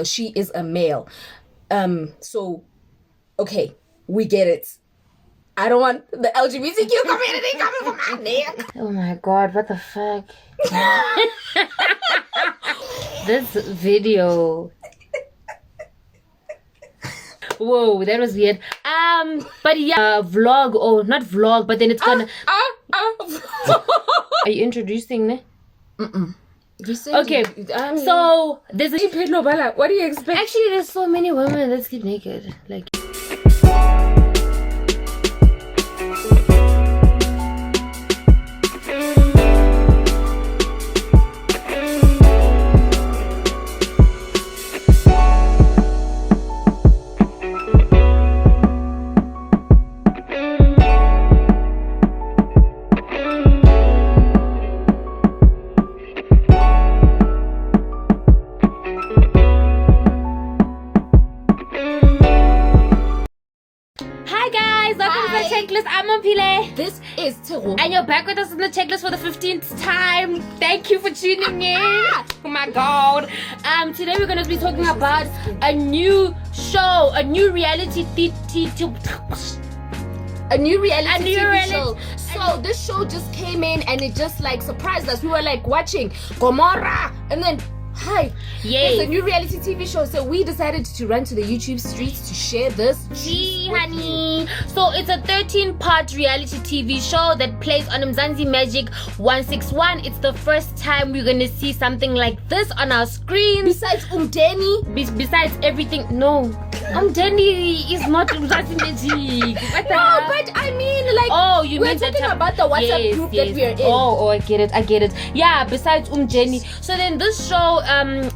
she is a male. So okay, we get it. I don't want the LGBTQ community coming for my neck. Oh my god, what the fuck? This video. Whoa, that was weird. But yeah, vlog or not vlog, but then it's gonna. Are you introducing me? Okay, so there's a. What do you expect? Actually, there's so many women that sleep naked. Like. This is Tiro. And you're back with us on the checklist for the 15th time. Thank you for tuning in. Oh my god. Today we're going to be talking about a new show, a new reality TV show. So this show just came in and it just like surprised us. We were like watching Gomorrah and then hi, it's a new reality TV show. So we decided to run to the YouTube streets to share this. Gee, honey. So it's a 13-part reality TV show that plays on Mzanzi Magic 161. It's the first time we're going to see something like this on our screen. Besides Umdeni. Besides everything. No. Umdeni is not Mzanzi Magic. No, but I mean like. Oh, you we're mean talking about the WhatsApp group that we're in. Oh, I get it. Yeah, besides Umdeni. So then this show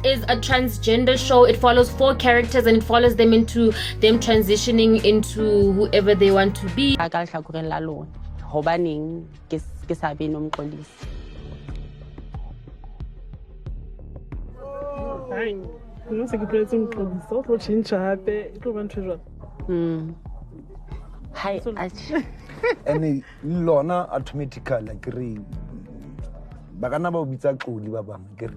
is a transgender show. It follows 4 characters and it follows them into them transitioning into whoever they want to be. Hi, and Lona automatically like bagana ba bitsa qoli ba bang ke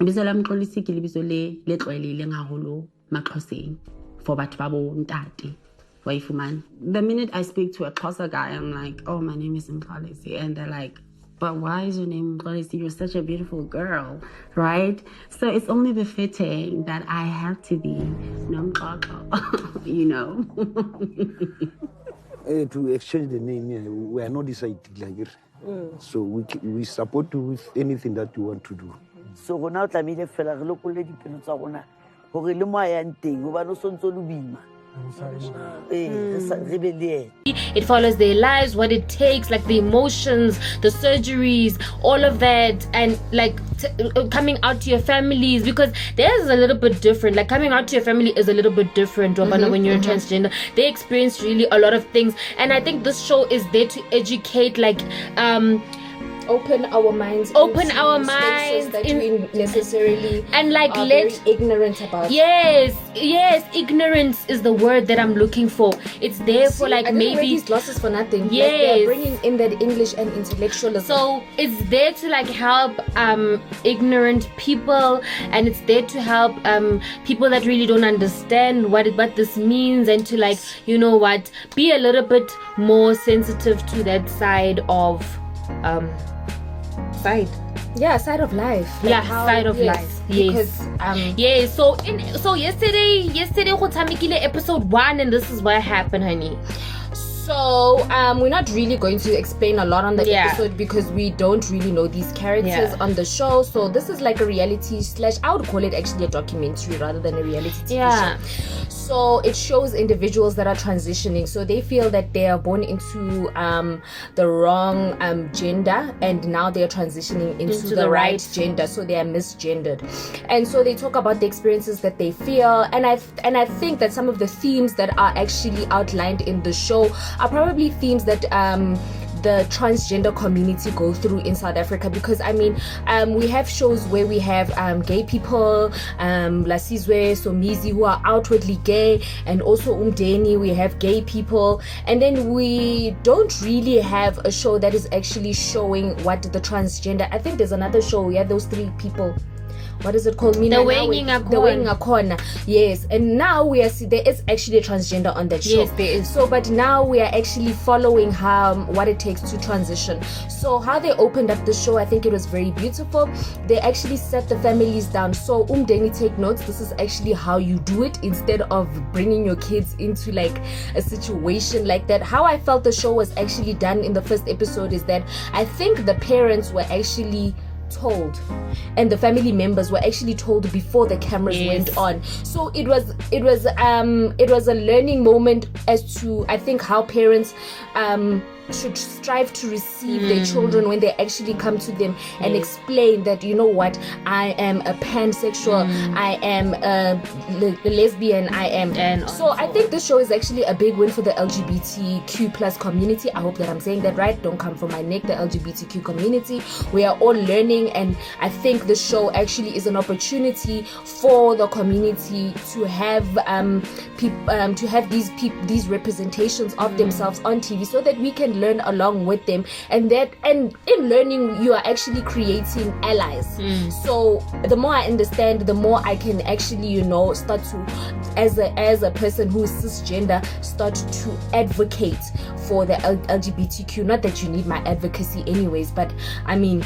Biso la mxolisi ke lebiso le tlwaelehileng haholo maxhoseng for batho ba bo ntate wa ifumana. The minute I speak to a Xhosa guy, I'm like, oh, my name is Mxolisi, and they're like, but why is your name Mxolisi? You're such a beautiful girl, right? So it's only befitting that I have to be Nomxoxo, you know. To exchange the name, we are not decided like it. So we support you with anything that you want to do. So go now tlamile fela re lokole dipelo tsa rona hore le moya nteng go ba no sontso lo bima. It follows their lives, what it takes, like the emotions, the surgeries, all of that, and like coming out to your families, because theirs is a little bit different. Like coming out to your family is a little bit different when you're transgender. They experience really a lot of things, and I think this show is there to educate, like open our minds that we necessarily and like are very ignorant about. Yes, ignorance is the word that I'm looking for. It's there for like maybe these losses for nothing. Yes, like they're bringing in that English and intellectualism. So it's there to like help ignorant people, and it's there to help people that really don't understand what this means, and to like, you know what, be a little bit more sensitive to that side of side of life, like side of life. Yes, because so yesterday go tshamekile episode 1, and this is what happened, honey. So we're not really going to explain a lot on the episode because we don't really know these characters on the show. So this is like a reality / I would call it actually a documentary rather than a reality TV show. So it shows individuals that are transitioning. So they feel that they are born into the wrong gender, and now they are transitioning into the right gender. So they are misgendered, and so they talk about the experiences that they feel. And I think that some of the themes that are actually outlined in the show are probably themes that the transgender community go through in South Africa, because I mean we have shows where we have gay people, Lasizwe, Somizi, who are outwardly gay, and also Umdeni, we have gay people, and then we don't really have a show that is actually showing what the transgender. I think there's another show, we have those 3 people. what is it called? Mina The Nawe, Weighing a the Weighing a Corner. Yes, and now we are there is actually a transgender on that show. Yes, there is. So, but now we are actually following what it takes to transition. So, how they opened up the show, I think it was very beautiful. They actually set the families down. So, Umdeni, take notes. This is actually how you do it instead of bringing your kids into like a situation like that. How I felt the show was actually done in the first episode is that I think the parents were actually told and the family members were actually told before the cameras went on. So it was a learning moment as to, I think, how parents should strive to receive their children when they actually come to them and explain that, you know what, I am a pansexual, I am a lesbian, I am. And so I think this show is actually a big win for the LGBTQ plus community. I hope that I'm saying that right. Don't come for my neck. The LGBTQ community, we are all learning, and I think the show actually is an opportunity for the community to have these representations of themselves on TV, so that we can learn along with them, and in learning you are actually creating allies. So the more I understand, the more I can actually, start to, as a person who is cisgender, start to advocate for the LGBTQ. Not that you need my advocacy anyways, but I mean,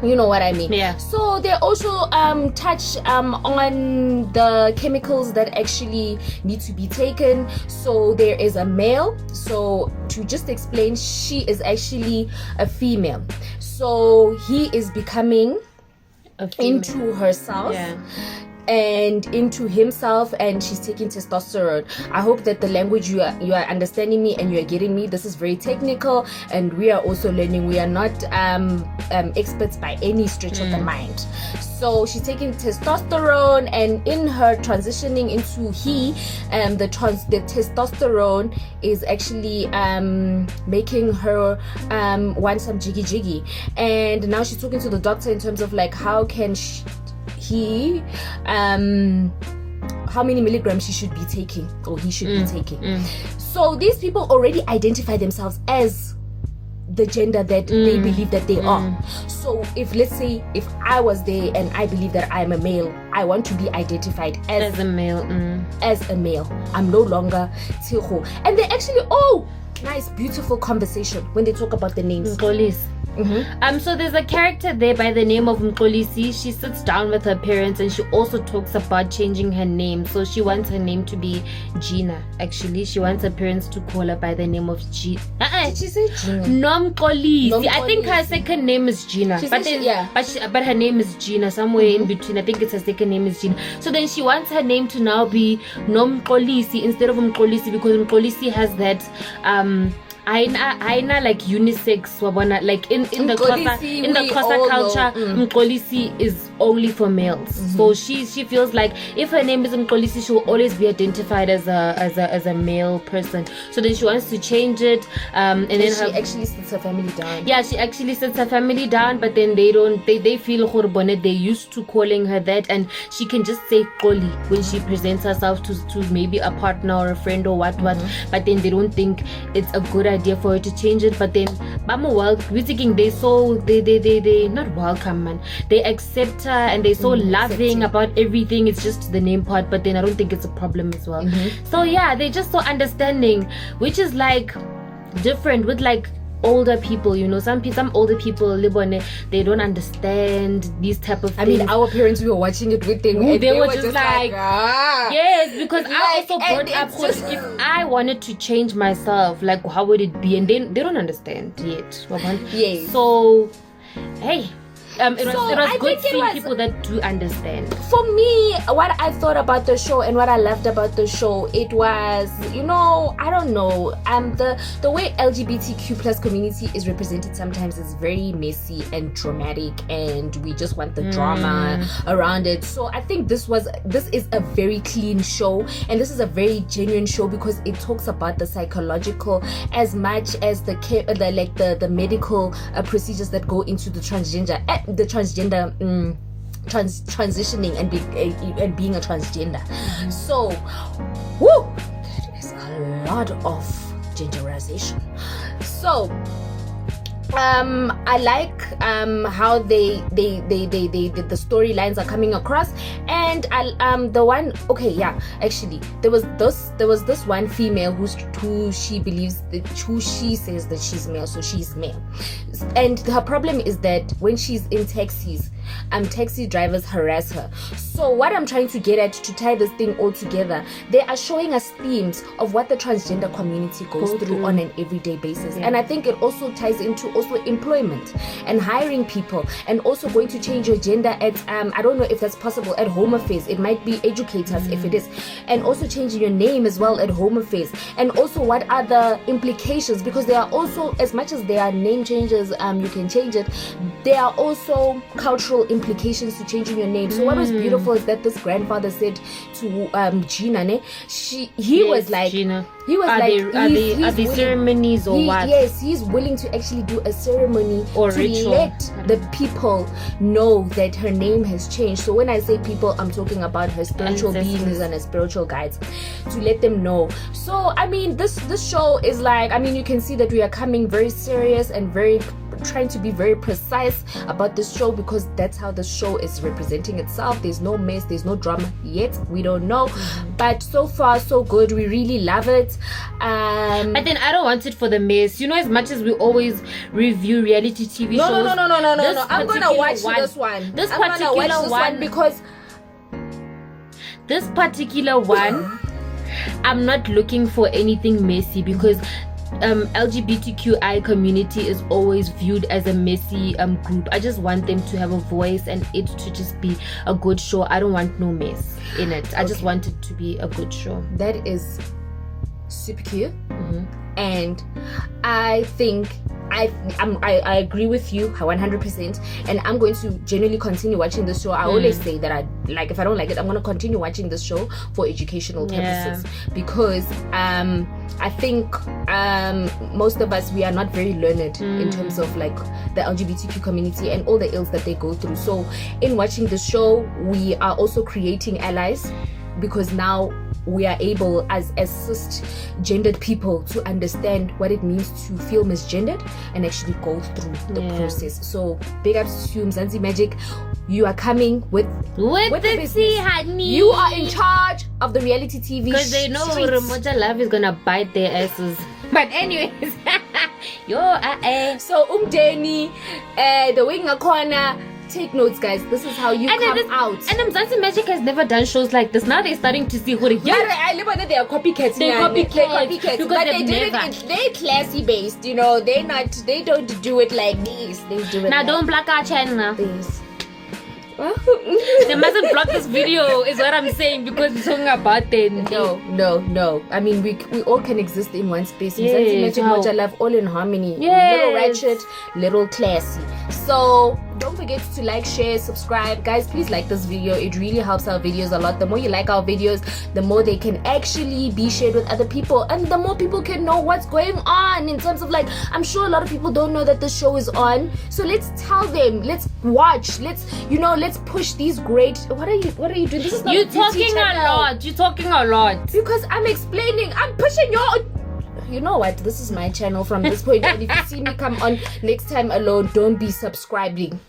you know what I mean. Yeah. So they also touch on the chemicals that actually need to be taken. So there is a male. So to just explain, she is actually a female. So he is becoming into herself. Yeah. And into himself, and she's taking testosterone. I hope that the language you are understanding me and you are getting me. This is very technical, and we are also learning. We are not experts by any stretch of the mind. So she's taking testosterone, and in her transitioning into the testosterone is actually making her want some jiggy, and now she's talking to the doctor in terms of like how can how many milligrams she should be taking, or he should be taking. So these people already identify themselves as the gender that they believe that they are. So if, let's say, if I was there and I believe that I'm a male, I want to be identified as a male. As a male. I'm no longer Tiho. And they actually, nice, beautiful conversation when they talk about the names. So there's a character there by the name of Mkolisi. She sits down with her parents and she also talks about changing her name. So she wants her name to be Gina. Actually, she wants her parents to call her by the name of Gina. Did she say Gina? Nomkolisi. I think her second name is Gina. But her name is Gina, somewhere in between. I think it's her second name is Gina. So then she wants her name to now be Nomkolisi instead of Mkolisi, because Mkolisi has that Aina like unisex, like in the Xhosa culture, Mkolisi is only for males. So she feels like if her name is Mkolisi, she will always be identified as a male person. So then she wants to change it, and then she actually sits her family down. Yeah, she actually sits her family down, but then they feel Khorbone, they used to calling her that, and she can just say Koli when she presents herself to maybe a partner or a friend or what, but then they don't think it's a good idea for her to change it. But then we're thinking they not welcome, man, they accept her and they're so loving about everything. It's just the name part, but then I don't think it's a problem as well. So yeah, they're just so understanding, which is like different with like older people, some older people, they don't understand these type of things. I mean, our parents, we were watching it with them, and they were just like yes, because I also brought up if I wanted to change myself, like how would it be, and they don't understand yet. Yes. So hey, it was good seeing people that do understand. For me, what I thought about the show and what I loved about the show, it was, I don't know, the way LGBTQ plus community is represented sometimes is very messy and dramatic, and we just want the drama around it. So I think this is a very clean show, and this is a very genuine show because it talks about the psychological as much as the medical procedures that go into the transgender transitioning and being a transgender. So there is a lot of genderization. So I like how the storylines are coming across, and the one, okay, yeah, actually there was this one female who she believes that, who she says that she's male, so she's male, and her problem is that when she's in taxis, taxi drivers harass her. So what I'm trying to get at, to tie this thing all together, they are showing us themes of what the transgender community goes through on an everyday basis. And I think it also ties into also employment and hiring people, and also going to change your gender at I don't know if that's possible at Home Affairs. It might be educators if it is, and also changing your name as well at Home Affairs, and also what are the implications, because there are also, as much as there are name changes, you can change it, there are also cultural implications to changing your name. So what was beautiful is that this grandfather said to Gina, he was like, Gina. He was are like, are they ceremonies or what? Yes, he's willing to actually do a ceremony or to ritual. let the people know that her name has changed. So when I say people, I'm talking about her spiritual beings and her spiritual guides, to let them know. So I mean, this show is like, I mean, you can see that we are coming very serious and very trying to be very precise about this show, because that's how the show is representing itself. There's no mess, there's no drama yet, we don't know, but so far so good. We really love it. But then I don't want it for the mess, you know, as much as we always review reality TV shows. No. I'm gonna watch this one. This I'm gonna watch this one because this particular one, I'm not looking for anything messy, because LGBTQI community is always viewed as a messy group. I just want them to have a voice and it to just be a good show. I don't want no mess in it. I just want it to be a good show. That is super cute. And I think I agree with you 100%, and I'm going to genuinely continue watching this show. I always say that if I don't like it, I'm going to continue watching this show for educational purposes, because I think most of us, we are not very learned in terms of like the LGBTQ community and all the ills that they go through. So in watching the show, we are also creating allies, because now we are able as cisgendered people to understand what it means to feel misgendered and actually go through the process. So big ups to Mzanzi Magic. You are coming with the tea, honey. You are in charge of the reality TV, because they know Remoja Love is gonna bite their asses. But anyways, so Umdeni, the Winger Corner. Take notes, guys. This is how you come out. And Mzanzi Magic has never done shows like this. Now they're starting to see who they are. They are copycats. They're copycats. Because they did it. They're classy based. You know, they don't do it like this. They do it. Now like don't block our channel. This. They mustn't block this video, is what I'm saying, because we're talking about them. No. I mean, we all can exist in one space. Mzanzi Magic, Moja Love, all in harmony. Little ratchet, little classy. So don't forget to like, share, subscribe. Guys, please like this video. It really helps our videos a lot. The more you like our videos, the more they can actually be shared with other people, and the more people can know what's going on in terms of, like, I'm sure a lot of people don't know that the show is on. So let's tell them, let's watch, let's push these great. What are you doing? This is not You're talking a lot because I'm explaining. I'm pushing your. You know what? This is my channel from this point on. If you see me come on next time alone, don't be subscribing.